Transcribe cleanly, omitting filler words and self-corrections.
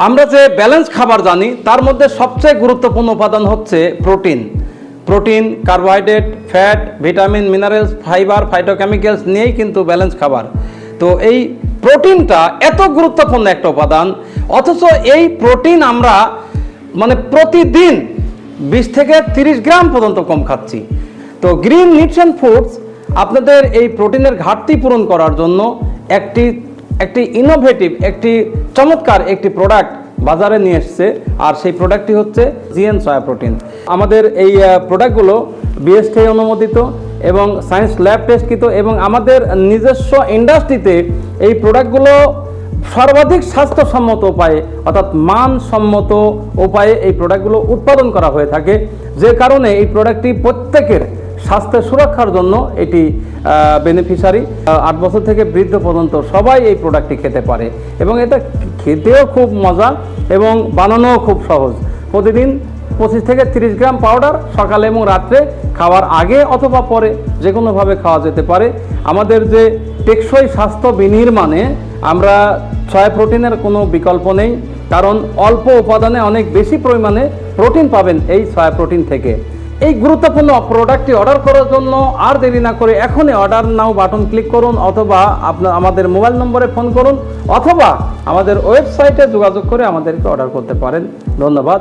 আমরা যে ব্যালেন্স খাবার জানি তার মধ্যে সবচেয়ে গুরুত্বপূর্ণ উপাদান হচ্ছে protein. Protein, carbohydrate, fat, vitamin, minerals, fibre, phytochemicals নিয়েই কিন্তু ব্যালেন্স খাবার। তো এই প্রোটিনটা এত গুরুত্বপূর্ণ একটা উপাদান, অথচ এই প্রোটিন আমরা প্রতিদিন 20 থেকে 30 গ্রাম পর্যন্ত কম খাচ্ছি। তো গ্রিন নিউট্রিশন ফুডস আপনাদের এই প্রোটিনের ঘাটতি পূরণ করার জন্য একটি ইনোভেটিভ, একটি চমৎকার একটি প্রোডাক্ট বাজারে নিয়ে এসছে, আর সেই প্রোডাক্টটি হচ্ছে জিএন সয়া প্রোটিন। আমাদের এই প্রোডাক্টগুলো বিএসটিআই অনুমোদিত এবং সায়েন্স ল্যাব টেস্টকৃত, এবং আমাদের নিজস্ব ইন্ডাস্ট্রিতে এই প্রোডাক্টগুলো সর্বাধিক স্বাস্থ্যসম্মত উপায়ে অর্থাৎ মানসম্মত উপায়ে এই প্রোডাক্টগুলো উৎপাদন করা হয়ে থাকে, যে কারণে এই প্রোডাক্টটি প্রত্যেকের স্বাস্থ্য সুরক্ষার জন্য এটি বেনিফিশিয়ারি। 8 বছর থেকে বৃদ্ধ পর্যন্ত সবাই এই প্রোডাক্টটি খেতে পারে, এবং এটা খেতেও খুব মজা এবং বানানোও খুব সহজ। প্রতিদিন 25 থেকে 30 গ্রাম পাউডার সকালে এবং রাত্রে খাওয়ার আগে অথবা পরে যে কোনোভাবে খাওয়া যেতে পারে। আমাদের যে টেকসই স্বাস্থ্য বিনির্মাণে আমরা সয়া প্রোটিনের কোনো বিকল্প নেই, কারণ অল্প উপাদানে অনেক বেশি পরিমাণে প্রোটিন পাবেন এই সয়া প্রোটিন থেকে। এই গুরুত্বপূর্ণ প্রোডাক্টটি অর্ডার করার জন্য আর দেরি না করে এখনই অর্ডার নাও বাটন ক্লিক করুন, অথবা আমাদের মোবাইল নম্বরে ফোন করুন, অথবা আমাদের ওয়েবসাইটে যোগাযোগ করে আমাদেরকে অর্ডার করতে পারেন। ধন্যবাদ।